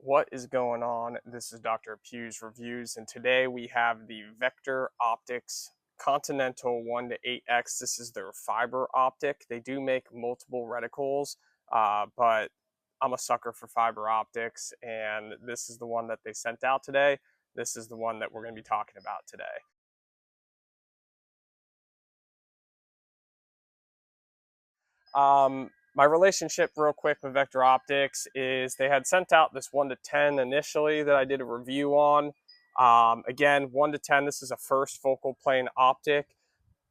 What is going on? This is Dr. Pugh's Reviews, and today we have the Vector Optics Continental 1 to 8X. This is their fiber optic. They do make multiple reticles, but I'm a sucker for fiber optics, and this is the one that they sent out today. This is the one that we're going to be talking about today. My relationship real quick with Vector Optics is they had sent out this 1 to 10 initially that I did a review on. Again, 1 to 10, this is a first focal plane optic.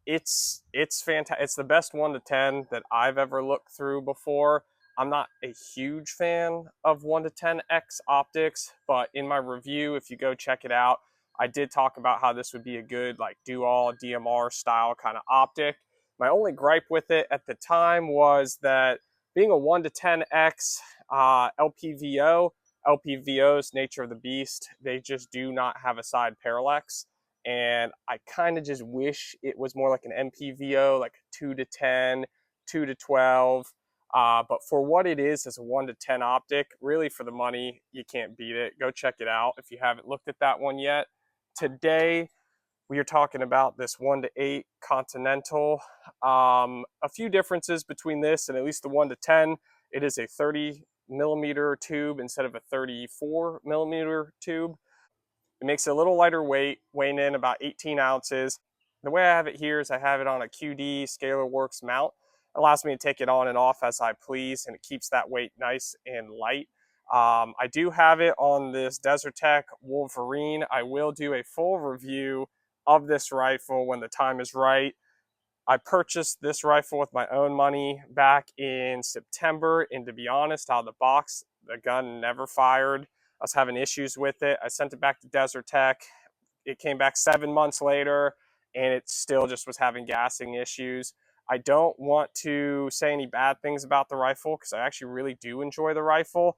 It's fantastic. It's the best 1 to 10 that I've ever looked through before. I'm not a huge fan of 1 to 10X optics, but in my review, if you go check it out, I did talk about how this would be a good like do-all DMR style kind of optic. My only gripe with it at the time was that being a 1 to 10X LPVO, LPVOs, nature of the beast, they just do not have a side parallax. And I kind of just wish it was more like an MPVO, like 2 to 10, 2 to 12. But for what it is as a 1 to 10 optic, really for the money, you can't beat it. Go check it out if you haven't looked at that one yet. Today, we are talking about this 1 to 8 Continental. A few differences between this and at least the 1 to 10. It is a 30 millimeter tube instead of a 34 millimeter tube. It makes it a little lighter weight, weighing in about 18 ounces. The way I have it here is I have it on a QD ScalarWorks mount. It allows me to take it on and off as I please, and it keeps that weight nice and light. I do have it on this Desertec Wolverine. I will do a full review of this rifle when the time is right. I purchased this rifle with my own money back in September, and to be honest, out of the box, the gun never fired. I was having issues with it. I sent it back to Desertec. It came back 7 months later, and it still just was having gassing issues. I don't want to say any bad things about the rifle because I actually really do enjoy the rifle.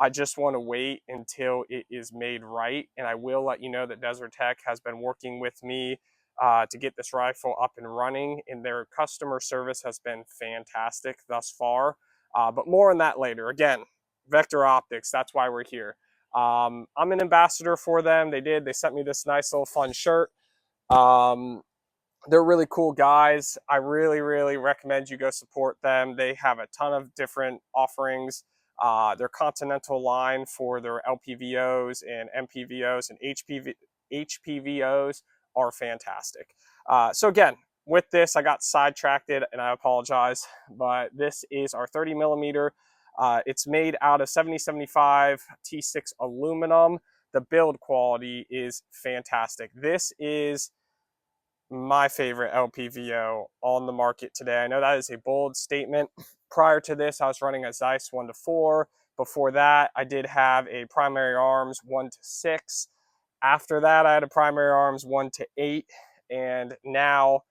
I just want to wait until it is made right, and I will let you know that Desertec has been working with me to get this rifle up and running, and their customer service has been fantastic thus far. But more on that later. Again, Vector Optics, that's why we're here. I'm an ambassador for them. They sent me this nice little fun shirt. They're really cool guys. I really recommend you go support them. They have a ton of different offerings. Their Continental line for their LPVOs and MPVOs and HPVOs are fantastic. So again, with this, I got sidetracked and I apologize, but this is our 30 millimeter. It's made out of 7075 T6 aluminum. The build quality is fantastic. This is my favorite LPVO on the market today. I know that is a bold statement. Prior to this, I was running a Zeiss 1 to 4. Before that, I did have a primary arms 1 to 6. After that, I had a primary arms 1 to 8. And now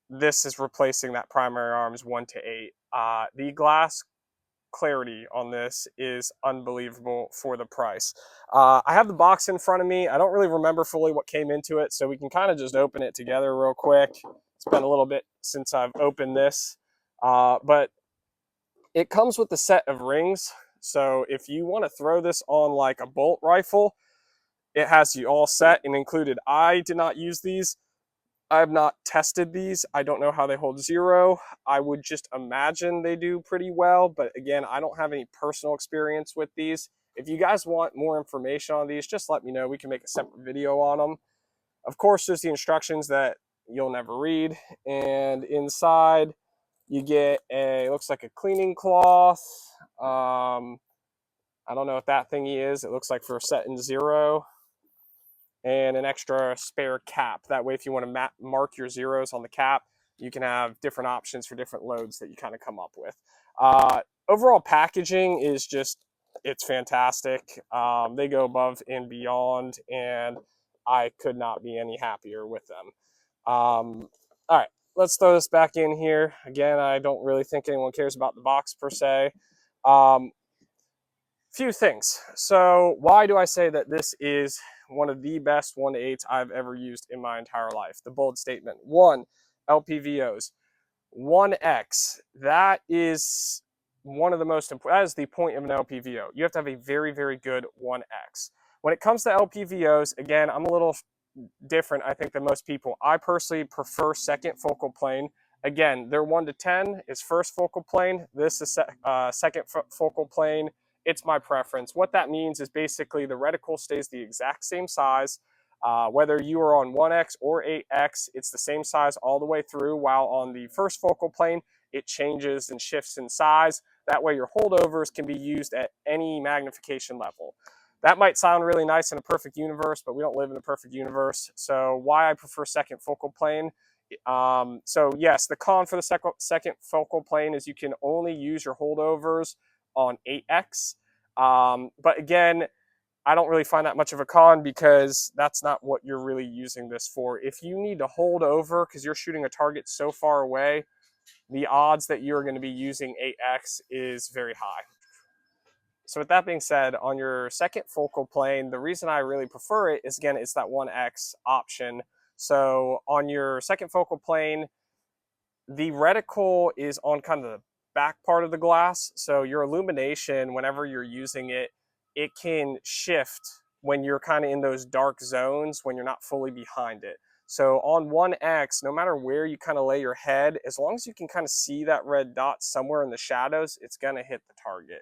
this is replacing that primary arms 1 to 8. The glass clarity on this is unbelievable for the price. I have the box in front of me. I don't really remember fully what came into it, so we can kind of just open it together real quick. It's been a little bit since I've opened this, but it comes with a set of rings. So if you want to throw this on like a bolt rifle, it has you all set and included. I did not use these. I have not tested these. I don't know how they hold zero. I would just imagine they do pretty well, but again, I don't have any personal experience with these. If you guys want more information on these, just let me know. We can make a separate video on them. Of course, there's the instructions that you'll never read, and inside you get a, looks like a cleaning cloth. I don't know what that thingy is. It looks like for setting zero. And an extra spare cap. That way, if you want to mark your zeros on the cap, you can have different options for different loads that you kind of come up with. Overall packaging is just, it's fantastic. They go above and beyond, and I could not be any happier with them. All right, let's throw this back in here. Again, I don't really think anyone cares about the box per se. Few things. So why do I say that this is one of the best 1 to 8s I've ever used in my entire life? The bold statement. 1, LPVOs. 1X. That is one of the most important, that is the point of an LPVO. You have to have a very, very good 1X. When it comes to LPVOs, again, I'm a little different, I think, than most people. I personally prefer second focal plane. Again, their 1 to 10 is first focal plane. This is second focal plane. It's my preference. What that means is basically the reticle stays the exact same size. Whether you are on 1X or 8X, it's the same size all the way through, while on the first focal plane, it changes and shifts in size. That way your holdovers can be used at any magnification level. That might sound really nice in a perfect universe, but we don't live in a perfect universe. So why I prefer second focal plane. So yes, the con for the second focal plane is you can only use your holdovers on 8X. But again, I don't really find that much of a con because that's not what you're really using this for. If you need to hold over because you're shooting a target so far away, the odds that you're going to be using 8X is very high. So with that being said, on your second focal plane, the reason I really prefer it is, again, it's that 1X option. So on your second focal plane, the reticle is on kind of the back part of the glass. So your illumination, whenever you're using it, it can shift when you're kind of in those dark zones when you're not fully behind it. So on 1X, no matter where you kind of lay your head, as long as you can kind of see that red dot somewhere in the shadows, it's going to hit the target.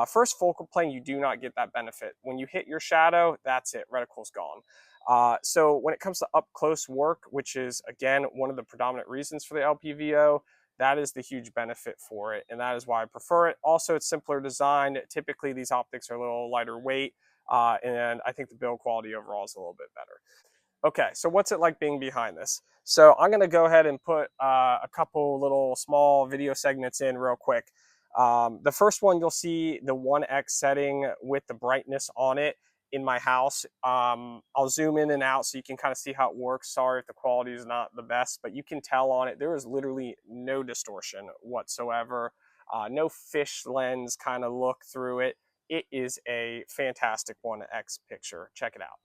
First focal plane, you do not get that benefit. When you hit your shadow, that's it, reticle's gone. So when it comes to up close work, which is, again, one of the predominant reasons for the LPVO, that is the huge benefit for it, and that is why I prefer it. Also, it's simpler designed. Typically, these optics are a little lighter weight, and I think the build quality overall is a little bit better. Okay, so what's it like being behind this? So I'm going to go ahead and put a couple little small video segments in real quick. The first one, you'll see the 1X setting with the brightness on it in my house. I'll zoom in and out so you can kind of see how it works. Sorry if the quality is not the best, but you can tell on it, there is literally no distortion whatsoever. No fish lens kind of look through it. It is a fantastic 1X picture. Check it out.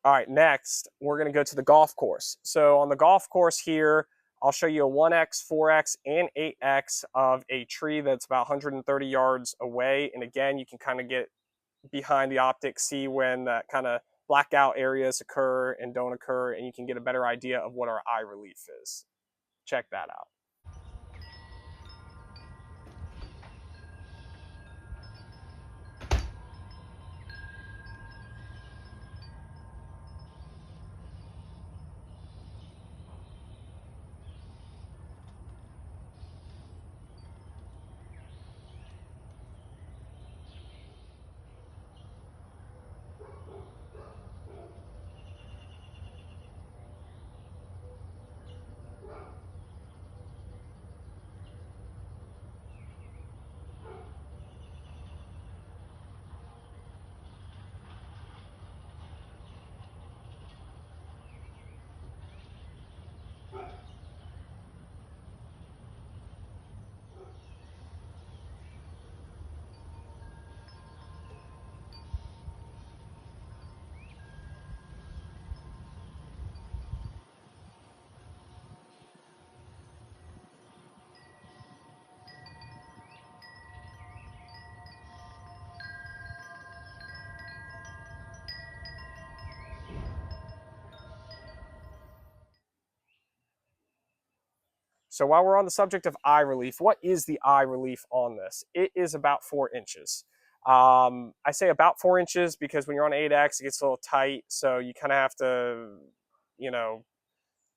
All right, next, we're going to go to the golf course. So on the golf course here, I'll show you a 1X, 4X, and 8X of a tree that's about 130 yards away. And again, you can kind of get behind the optic, see when that kind of blackout areas occur and don't occur, and you can get a better idea of what our eye relief is. Check that out. So while we're on the subject of eye relief, what is the eye relief on this? It is about 4 inches. I say about 4 inches because when you're on 8X, it gets a little tight. So you kind of have to, you know,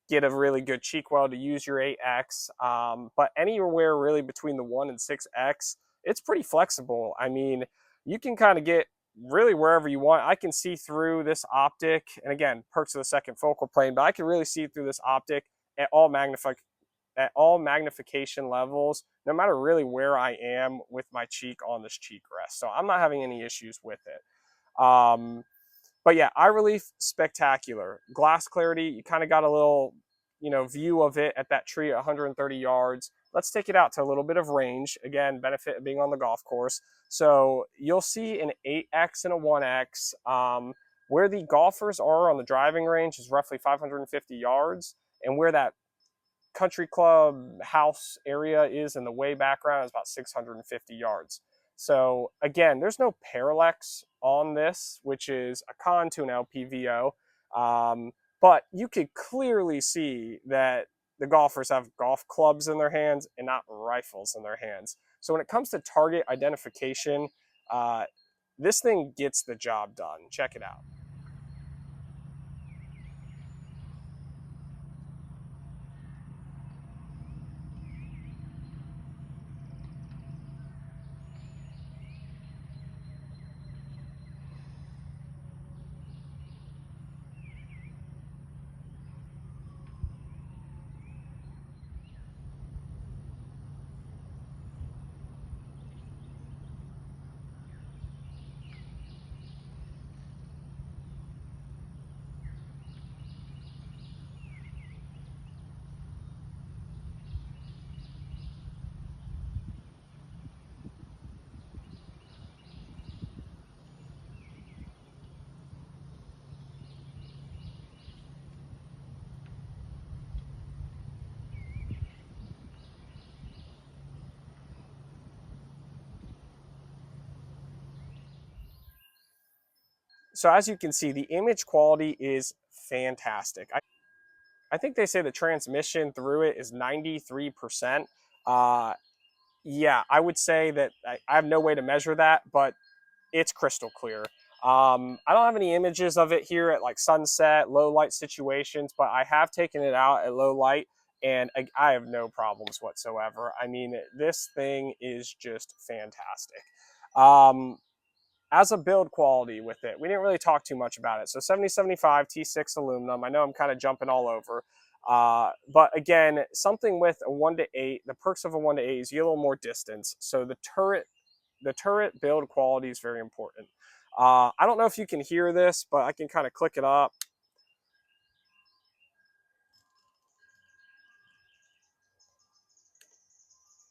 get a really good cheek weld to use your 8X. But anywhere really between the 1 and 6X, it's pretty flexible. I mean, you can kind of get really wherever you want. I can see through this optic, and again, perks of the second focal plane, but I can really see through this optic at all magnification levels, no matter really where I am with my cheek on this cheek rest. So I'm not having any issues with it. But yeah, eye relief, spectacular. Glass clarity, you kind of got a little, view of it at that tree at 130 yards. Let's take it out to a little bit of range. Again, benefit of being on the golf course. So you'll see an 8X and a 1X. Where the golfers are on the driving range is roughly 550 yards. And where that country club house area is in the way background is about 650 yards. So again, there's no parallax on this, which is a con to an LPVO. But you could clearly see that the golfers have golf clubs in their hands and not rifles in their hands. So when it comes to target identification, this thing gets the job done. Check it out. So as you can see, the image quality is fantastic. I think they say the transmission through it is 93%. Uh, yeah, I would say that I have no way to measure that, but it's crystal clear. I don't have any images of it here at like sunset, low light situations, but I have taken it out at low light and I have no problems whatsoever. I mean, this thing is just fantastic. Um, as a build quality with it, we didn't really talk too much about it. So 7075 T6 aluminum. I know I'm kind of jumping all over. But again, something with a 1 to 8, the perks of a 1 to 8 is you get a little more distance. So the turret build quality is very important. I don't know if you can hear this, but I can kind of click it up.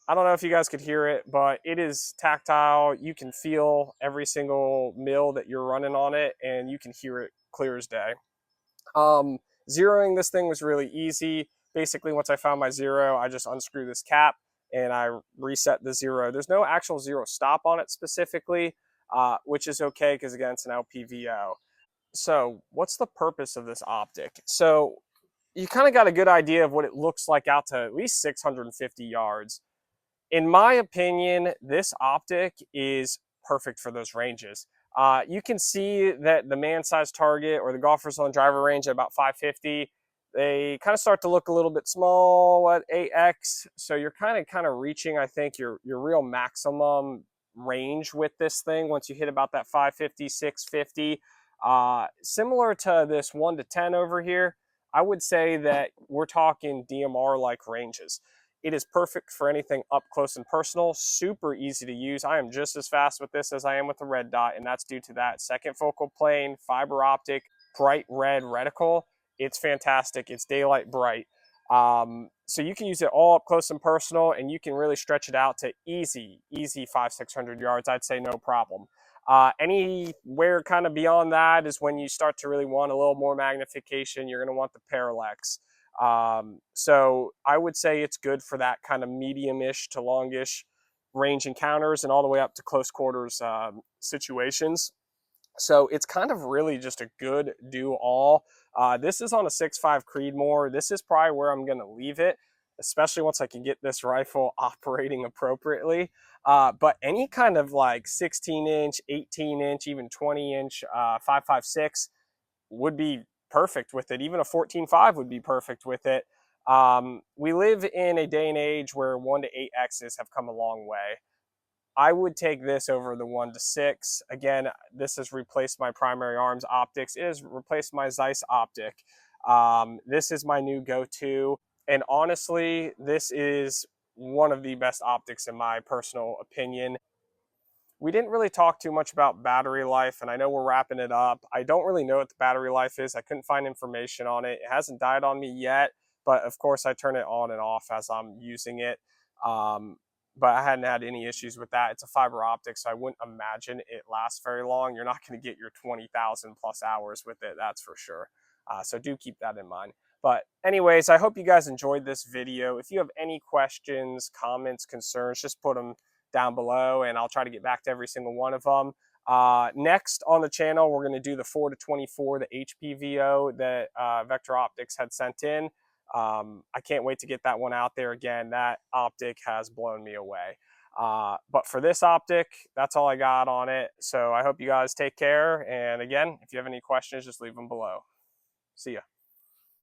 I don't know if you guys could hear it, but it is tactile. You can feel every single mill that you're running on it, and you can hear it clear as day. Um, Zeroing this thing was really easy. Basically, once I found my zero, I just unscrew this cap and I reset the zero. There's no actual zero stop on it specifically, which is okay because again, it's an LPVO. So what's the purpose of this optic? So you kind of got a good idea of what it looks like out to at least 650 yards. In my opinion, this optic is perfect for those ranges. You can see that the man size target or the golfers on driver range at about 550, they kind of start to look a little bit small at 8X. So you're kind of reaching, I think, your real maximum range with this thing once you hit about that 550, 650. Similar to this 1 to 10 over here, I would say that we're talking DMR like ranges. It is perfect for anything up close and personal, super easy to use. I am just as fast with this as I am with the red dot, and that's due to that second focal plane, fiber optic, bright red reticle. It's fantastic. It's daylight bright. So you can use it all up close and personal, and you can really stretch it out to easy 500-600 yards. I'd say no problem. Anywhere kind of beyond that is when you start to really want a little more magnification. You're going to want the parallax. So I would say it's good for that kind of medium-ish to longish range encounters and all the way up to close quarters situations. So it's kind of really just a good do all. This is on a 6.5 Creedmoor. This is probably where I'm going to leave it. especially once I can get this rifle operating appropriately. But any kind of like 16-inch, 18-inch, even 20-inch 5.56 would be perfect with it. Even a 14.5 would be perfect with it. We live in a day and age where 1 to 8Xs have come a long way. I would take this over the 1 to 6. Again, this has replaced my primary arms optics. It has replaced my Zeiss optic. This is my new go-to. And honestly, this is one of the best optics in my personal opinion. We didn't really talk too much about battery life, and I know we're wrapping it up. I don't really know what the battery life is. I couldn't find information on it. It hasn't died on me yet, but of course I turn it on and off as I'm using it. Um, but I hadn't had any issues with that. It's a fiber optic, so I wouldn't imagine it lasts very long. You're not going to get your 20,000 plus hours with it, that's for sure. So do keep that in mind. But anyways, I hope you guys enjoyed this video. If you have any questions, comments, concerns, just put them down below and I'll try to get back to every single one of them. Next on the channel, we're going to do the 4-24, the HPVO that Vector Optics had sent in. I can't wait to get that one out there again. That optic has blown me away. But for this optic, that's all I got on it. So I hope you guys take care. And again, if you have any questions, just leave them below. See ya.